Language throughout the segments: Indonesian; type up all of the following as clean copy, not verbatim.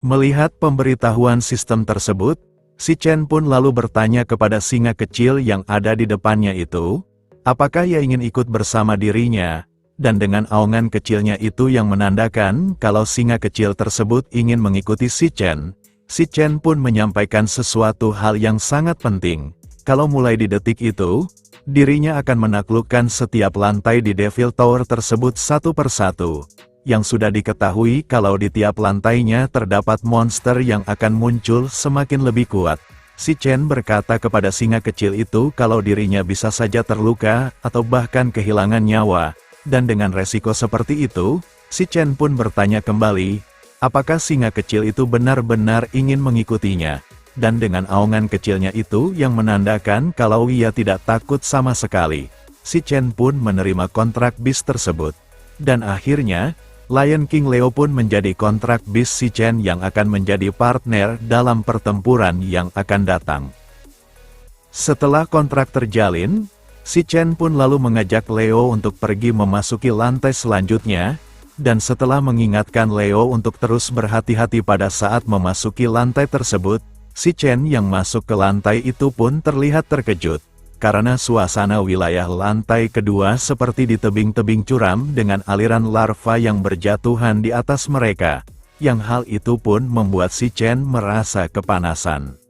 Melihat pemberitahuan sistem tersebut, si Chen pun lalu bertanya kepada singa kecil yang ada di depannya itu, apakah ia ingin ikut bersama dirinya, dan dengan aungan kecilnya itu yang menandakan kalau singa kecil tersebut ingin mengikuti si Chen pun menyampaikan sesuatu hal yang sangat penting. Kalau mulai di detik itu, dirinya akan menaklukkan setiap lantai di Devil Tower tersebut satu persatu. Yang sudah diketahui kalau di tiap lantainya terdapat monster yang akan muncul semakin lebih kuat. Si Chen berkata kepada singa kecil itu kalau dirinya bisa saja terluka atau bahkan kehilangan nyawa. Dan dengan resiko seperti itu, si Chen pun bertanya kembali, apakah singa kecil itu benar-benar ingin mengikutinya. Dan dengan aungan kecilnya itu yang menandakan kalau ia tidak takut sama sekali. Si Chen pun menerima kontrak bis tersebut. Dan akhirnya, Lion King Leo pun menjadi kontrak bis si Chen yang akan menjadi partner dalam pertempuran yang akan datang. Setelah kontrak terjalin, si Chen pun lalu mengajak Leo untuk pergi memasuki lantai selanjutnya, dan setelah mengingatkan Leo untuk terus berhati-hati pada saat memasuki lantai tersebut, si Chen yang masuk ke lantai itu pun terlihat terkejut. Karena suasana wilayah lantai kedua seperti di tebing-tebing curam dengan aliran larva yang berjatuhan di atas mereka, yang hal itu pun membuat si Chen merasa kepanasan.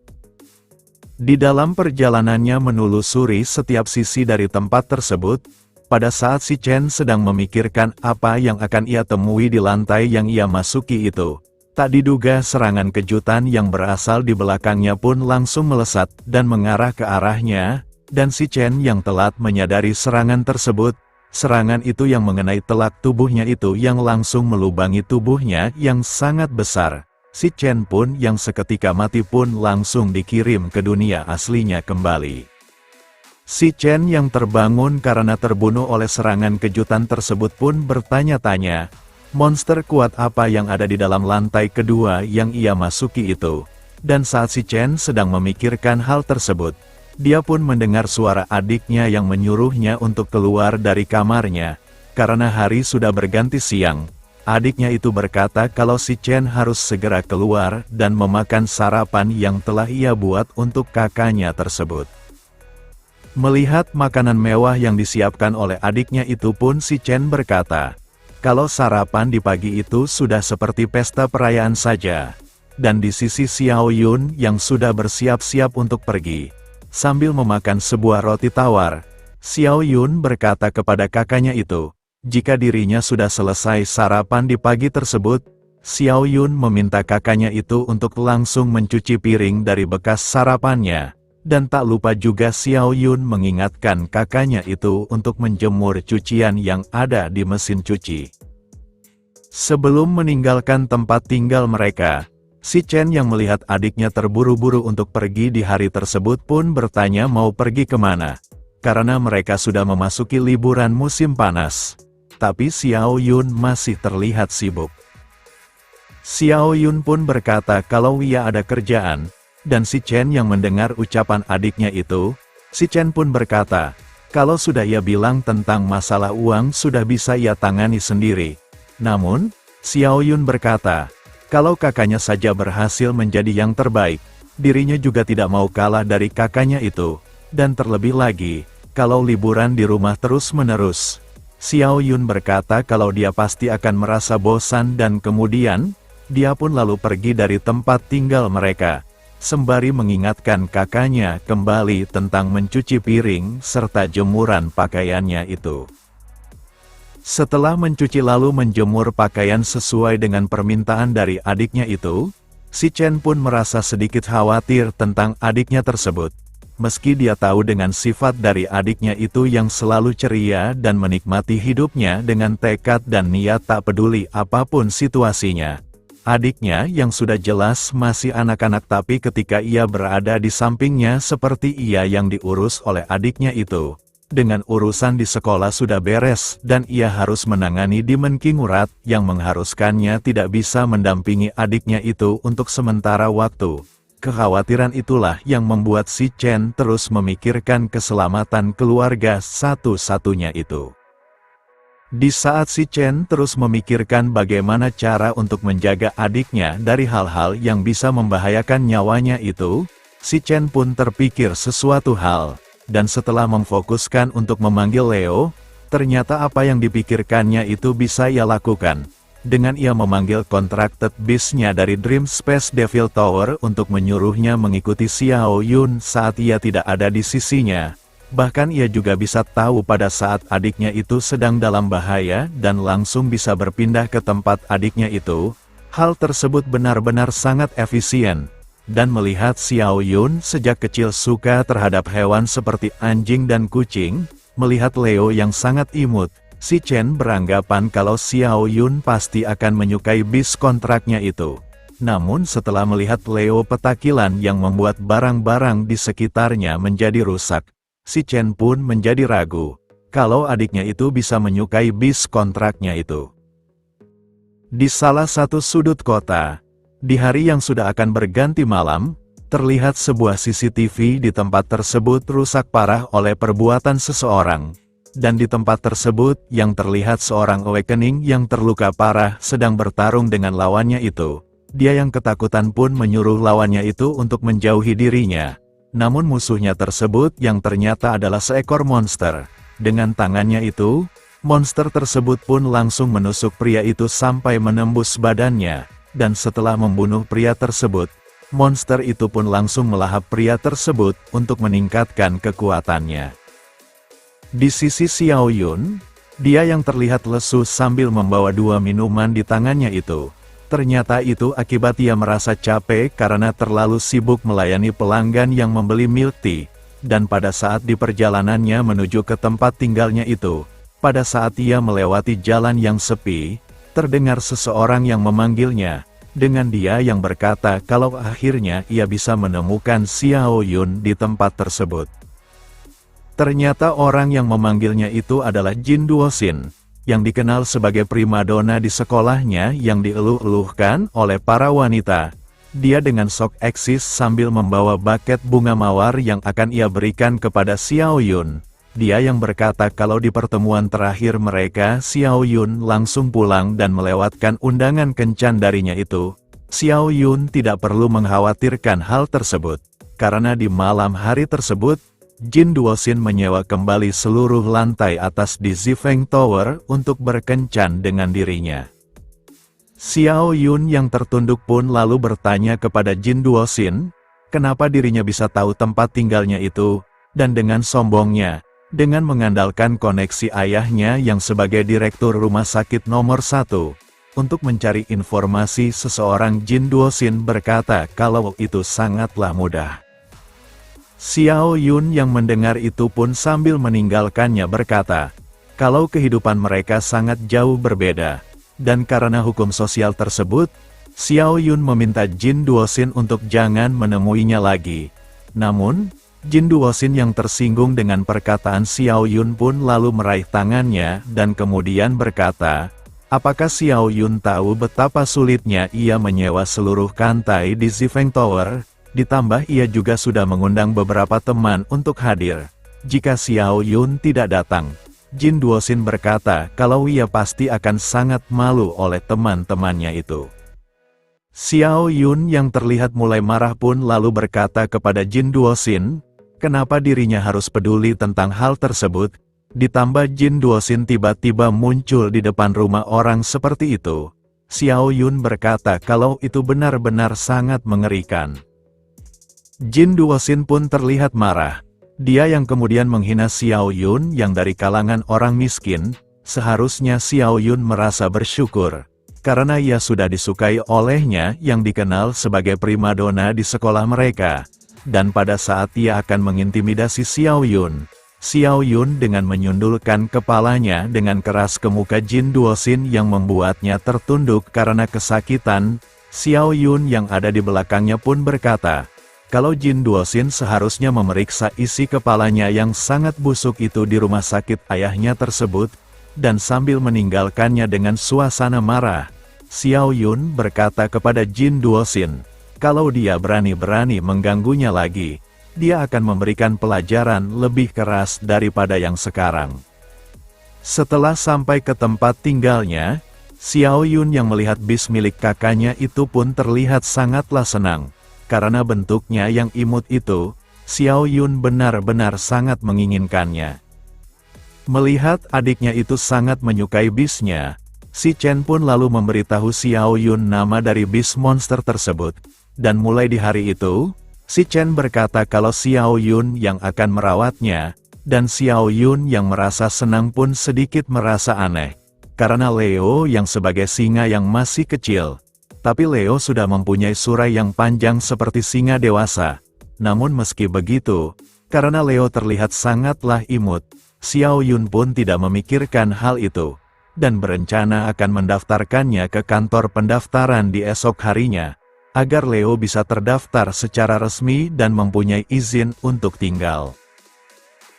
Di dalam perjalanannya menelusuri setiap sisi dari tempat tersebut, pada saat si Chen sedang memikirkan apa yang akan ia temui di lantai yang ia masuki itu, tak diduga serangan kejutan yang berasal di belakangnya pun langsung melesat dan mengarah ke arahnya. Dan si Chen yang telat menyadari serangan tersebut, serangan itu yang mengenai telak tubuhnya itu yang langsung melubangi tubuhnya yang sangat besar. Si Chen pun yang seketika mati pun langsung dikirim ke dunia aslinya kembali. Si Chen yang terbangun karena terbunuh oleh serangan kejutan tersebut pun bertanya-tanya, monster kuat apa yang ada di dalam lantai kedua yang ia masuki itu. Dan saat si Chen sedang memikirkan hal tersebut, dia pun mendengar suara adiknya yang menyuruhnya untuk keluar dari kamarnya. Karena hari sudah berganti siang, adiknya itu berkata kalau si Chen harus segera keluar dan memakan sarapan yang telah ia buat untuk kakaknya tersebut. Melihat makanan mewah yang disiapkan oleh adiknya itu pun si Chen berkata, kalau sarapan di pagi itu sudah seperti pesta perayaan saja. Dan di sisi Xiao Yun yang sudah bersiap-siap untuk pergi. Sambil memakan sebuah roti tawar, Xiao Yun berkata kepada kakaknya itu, jika dirinya sudah selesai sarapan di pagi tersebut, Xiao Yun meminta kakaknya itu untuk langsung mencuci piring dari bekas sarapannya, dan tak lupa juga Xiao Yun mengingatkan kakaknya itu untuk menjemur cucian yang ada di mesin cuci. Sebelum meninggalkan tempat tinggal mereka, si Chen yang melihat adiknya terburu-buru untuk pergi di hari tersebut pun bertanya mau pergi kemana. Karena mereka sudah memasuki liburan musim panas. Tapi Xiao Yun masih terlihat sibuk. Xiao Yun pun berkata kalau ia ada kerjaan. Dan si Chen yang mendengar ucapan adiknya itu, si Chen pun berkata, kalau sudah ia bilang tentang masalah uang sudah bisa ia tangani sendiri. Namun, Xiao Yun berkata, kalau kakaknya saja berhasil menjadi yang terbaik, dirinya juga tidak mau kalah dari kakaknya itu. Dan terlebih lagi, kalau liburan di rumah terus-menerus. Xiao Yun berkata kalau dia pasti akan merasa bosan dan kemudian, dia pun lalu pergi dari tempat tinggal mereka. Sembari mengingatkan kakaknya kembali tentang mencuci piring serta jemuran pakaiannya itu. Setelah mencuci lalu menjemur pakaian sesuai dengan permintaan dari adiknya itu, si Chen pun merasa sedikit khawatir tentang adiknya tersebut. Meski dia tahu dengan sifat dari adiknya itu yang selalu ceria dan menikmati hidupnya dengan tekad dan niat tak peduli apapun situasinya. Adiknya yang sudah jelas masih anak-anak tapi ketika ia berada di sampingnya seperti ia yang diurus oleh adiknya itu. Dengan urusan di sekolah sudah beres dan ia harus menangani Demon King Urat yang mengharuskannya tidak bisa mendampingi adiknya itu untuk sementara waktu. Kekhawatiran itulah yang membuat si Chen terus memikirkan keselamatan keluarga satu-satunya itu. Di saat si Chen terus memikirkan bagaimana cara untuk menjaga adiknya dari hal-hal yang bisa membahayakan nyawanya itu, si Chen pun terpikir sesuatu hal, dan setelah memfokuskan untuk memanggil Leo, ternyata apa yang dipikirkannya itu bisa ia lakukan. Dengan ia memanggil contracted beast-nya dari Dream Space Devil Tower untuk menyuruhnya mengikuti Xiao Yun saat ia tidak ada di sisinya. Bahkan ia juga bisa tahu pada saat adiknya itu sedang dalam bahaya dan langsung bisa berpindah ke tempat adiknya itu. Hal tersebut benar-benar sangat efisien. Dan melihat Xiao Yun sejak kecil suka terhadap hewan seperti anjing dan kucing, melihat Leo yang sangat imut, si Chen beranggapan kalau Xiao Yun pasti akan menyukai bis kontraknya itu. Namun setelah melihat Leo petakilan yang membuat barang-barang di sekitarnya menjadi rusak, si Chen pun menjadi ragu, kalau adiknya itu bisa menyukai bis kontraknya itu. Di salah satu sudut kota, di hari yang sudah akan berganti malam, terlihat sebuah CCTV di tempat tersebut rusak parah oleh perbuatan seseorang. Dan di tempat tersebut yang terlihat seorang awakening yang terluka parah sedang bertarung dengan lawannya itu. Dia yang ketakutan pun menyuruh lawannya itu untuk menjauhi dirinya. Namun musuhnya tersebut yang ternyata adalah seekor monster. Dengan tangannya itu, monster tersebut pun langsung menusuk pria itu sampai menembus badannya. Dan setelah membunuh pria tersebut, monster itu pun langsung melahap pria tersebut untuk meningkatkan kekuatannya. Di sisi Xiao Yun, dia yang terlihat lesu sambil membawa 2 minuman di tangannya itu. Ternyata itu akibat ia merasa capek karena terlalu sibuk melayani pelanggan yang membeli milk tea. Dan pada saat di perjalanannya menuju ke tempat tinggalnya itu, pada saat ia melewati jalan yang sepi, terdengar seseorang yang memanggilnya, dengan dia yang berkata kalau akhirnya ia bisa menemukan Xiao Yun di tempat tersebut. Ternyata orang yang memanggilnya itu adalah Jin Duoxin, yang dikenal sebagai primadona di sekolahnya yang dieluh-eluhkan oleh para wanita. Dia dengan sok eksis sambil membawa buket bunga mawar yang akan ia berikan kepada Xiao Yun. Dia yang berkata kalau di pertemuan terakhir mereka Xiao Yun langsung pulang dan melewatkan undangan kencan darinya itu. Xiao Yun tidak perlu mengkhawatirkan hal tersebut, karena di malam hari tersebut, Jin Duoxin menyewa kembali seluruh lantai atas di Zifeng Tower untuk berkencan dengan dirinya. Xiao Yun yang tertunduk pun lalu bertanya kepada Jin Duoxin, kenapa dirinya bisa tahu tempat tinggalnya itu, dan dengan sombongnya, dengan mengandalkan koneksi ayahnya yang sebagai direktur rumah sakit nomor 1, untuk mencari informasi seseorang. Jin Duoxin berkata kalau itu sangatlah mudah. Xiao Yun yang mendengar itu pun sambil meninggalkannya berkata, kalau kehidupan mereka sangat jauh berbeda, dan karena hukum sosial tersebut, Xiao Yun meminta Jin Duoxin untuk jangan menemuinya lagi. Namun, Jin Duoxin yang tersinggung dengan perkataan Xiao Yun pun lalu meraih tangannya dan kemudian berkata, apakah Xiao Yun tahu betapa sulitnya ia menyewa seluruh kantai di Zifeng Tower? Ditambah ia juga sudah mengundang beberapa teman untuk hadir. Jika Xiao Yun tidak datang, Jin Duoxin berkata kalau ia pasti akan sangat malu oleh teman-temannya itu. Xiao Yun yang terlihat mulai marah pun lalu berkata kepada Jin Duoxin, kenapa dirinya harus peduli tentang hal tersebut? Ditambah Jin Duoxin tiba-tiba muncul di depan rumah orang seperti itu. Xiao Yun berkata kalau itu benar-benar sangat mengerikan. Jin Duoxin pun terlihat marah. Dia yang kemudian menghina Xiao Yun yang dari kalangan orang miskin. Seharusnya Xiao Yun merasa bersyukur, karena ia sudah disukai olehnya yang dikenal sebagai primadona di sekolah mereka. Dan pada saat ia akan mengintimidasi Xiao Yun dengan menyundulkan kepalanya dengan keras ke muka Jin Duoxin yang membuatnya tertunduk karena kesakitan, Xiao Yun yang ada di belakangnya pun berkata, kalau Jin Duoxin seharusnya memeriksa isi kepalanya yang sangat busuk itu di rumah sakit ayahnya tersebut, dan sambil meninggalkannya dengan suasana marah, Xiao Yun berkata kepada Jin Duoxin, kalau dia berani-berani mengganggunya lagi, dia akan memberikan pelajaran lebih keras daripada yang sekarang. Setelah sampai ke tempat tinggalnya, Xiao Yun yang melihat bis milik kakaknya itu pun terlihat sangatlah senang. Karena bentuknya yang imut itu, Xiao Yun benar-benar sangat menginginkannya. Melihat adiknya itu sangat menyukai bisnya, si Chen pun lalu memberitahu Xiao Yun nama dari bis monster tersebut. Dan mulai di hari itu, si Chen berkata kalau Xiao Yun yang akan merawatnya, dan Xiao Yun yang merasa senang pun sedikit merasa aneh. Karena Leo yang sebagai singa yang masih kecil, tapi Leo sudah mempunyai surai yang panjang seperti singa dewasa. Namun meski begitu, karena Leo terlihat sangatlah imut, Xiao Yun pun tidak memikirkan hal itu, dan berencana akan mendaftarkannya ke kantor pendaftaran di esok harinya, agar Leo bisa terdaftar secara resmi dan mempunyai izin untuk tinggal.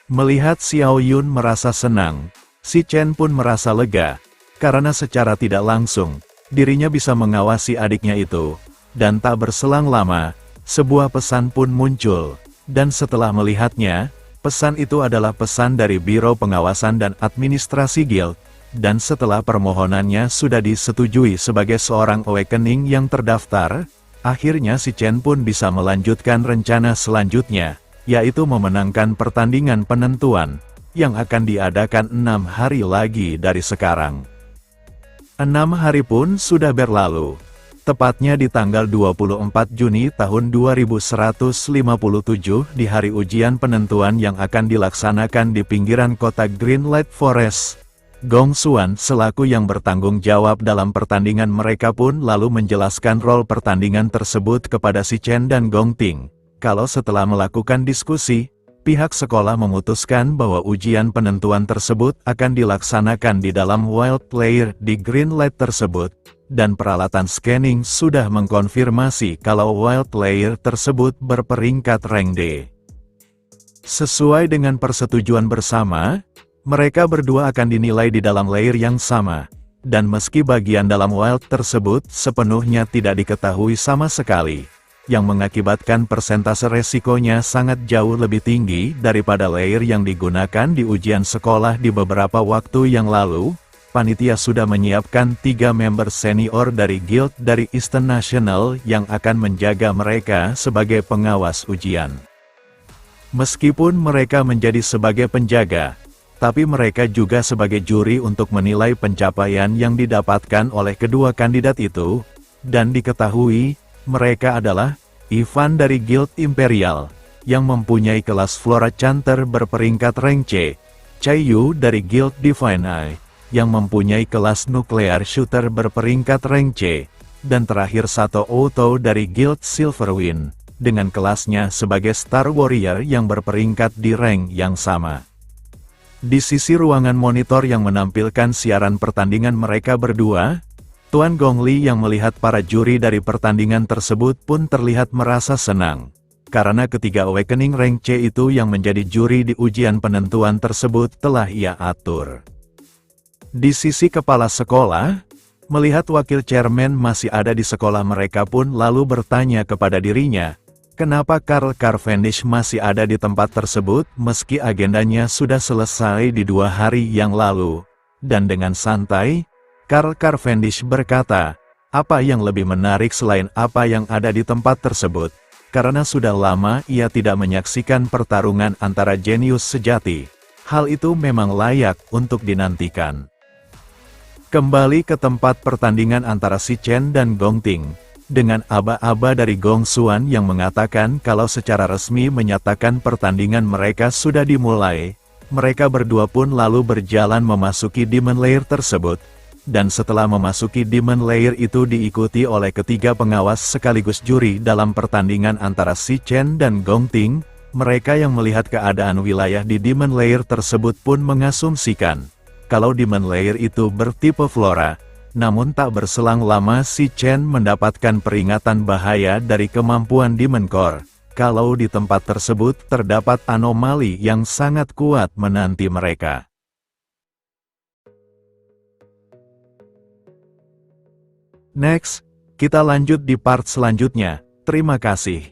Melihat Xiao Yun merasa senang, si Chen pun merasa lega, karena secara tidak langsung, dirinya bisa mengawasi adiknya itu, dan tak berselang lama, sebuah pesan pun muncul, dan setelah melihatnya, pesan itu adalah pesan dari Biro Pengawasan dan Administrasi Guild, dan setelah permohonannya sudah disetujui sebagai seorang awakening yang terdaftar, akhirnya si Chen pun bisa melanjutkan rencana selanjutnya, yaitu memenangkan pertandingan penentuan, yang akan diadakan 6 hari lagi dari sekarang. 6 hari pun sudah berlalu, tepatnya di tanggal 24 Juni tahun 2157 di hari ujian penentuan yang akan dilaksanakan di pinggiran kota Greenlight Forest. Gong Xuan selaku yang bertanggung jawab dalam pertandingan mereka pun lalu menjelaskan role pertandingan tersebut kepada si Chen dan Gong Ting. Kalau setelah melakukan diskusi, pihak sekolah memutuskan bahwa ujian penentuan tersebut akan dilaksanakan di dalam Wild Lair di Greenlight tersebut, dan peralatan scanning sudah mengkonfirmasi kalau Wild Lair tersebut berperingkat rank D. Sesuai dengan persetujuan bersama, mereka berdua akan dinilai di dalam lair yang sama, dan meski bagian dalam Wild tersebut sepenuhnya tidak diketahui sama sekali, yang mengakibatkan persentase resikonya sangat jauh lebih tinggi daripada layer yang digunakan di ujian sekolah di beberapa waktu yang lalu, panitia sudah menyiapkan 3 member senior dari guild dari Eastern National yang akan menjaga mereka sebagai pengawas ujian. Meskipun mereka menjadi sebagai penjaga, tapi mereka juga sebagai juri untuk menilai pencapaian yang didapatkan oleh kedua kandidat itu, dan diketahui, mereka adalah Ivan dari Guild Imperial, yang mempunyai kelas Flora Chanter berperingkat rank C, Chai Yu dari Guild Divine Eye, yang mempunyai kelas Nuclear Shooter berperingkat rank C, dan terakhir Sato Outo dari Guild Silverwind, dengan kelasnya sebagai Star Warrior yang berperingkat di rank yang sama. Di sisi ruangan monitor yang menampilkan siaran pertandingan mereka berdua, Tuan Gongli yang melihat para juri dari pertandingan tersebut pun terlihat merasa senang, karena ketiga Awakening rank C itu yang menjadi juri di ujian penentuan tersebut telah ia atur. Di sisi kepala sekolah, melihat wakil chairman masih ada di sekolah mereka pun lalu bertanya kepada dirinya, kenapa Karl Cavendish masih ada di tempat tersebut meski agendanya sudah selesai di 2 hari yang lalu? Dan dengan santai, Karl Cavendish berkata, apa yang lebih menarik selain apa yang ada di tempat tersebut? Karena sudah lama ia tidak menyaksikan pertarungan antara jenius sejati. Hal itu memang layak untuk dinantikan. Kembali ke tempat pertandingan antara si Chen dan Gong Ting, dengan aba-aba dari Gong Xuan yang mengatakan kalau secara resmi menyatakan pertandingan mereka sudah dimulai, mereka berdua pun lalu berjalan memasuki Demon Lair tersebut, dan setelah memasuki Demon Lair itu diikuti oleh ketiga pengawas sekaligus juri dalam pertandingan antara si Chen dan Gong Ting, mereka yang melihat keadaan wilayah di Demon Lair tersebut pun mengasumsikan kalau Demon Lair itu bertipe Flora. Namun tak berselang lama si Chen mendapatkan peringatan bahaya dari kemampuan Demon Core, kalau di tempat tersebut terdapat anomali yang sangat kuat menanti mereka. Next, kita lanjut di part selanjutnya. Terima kasih.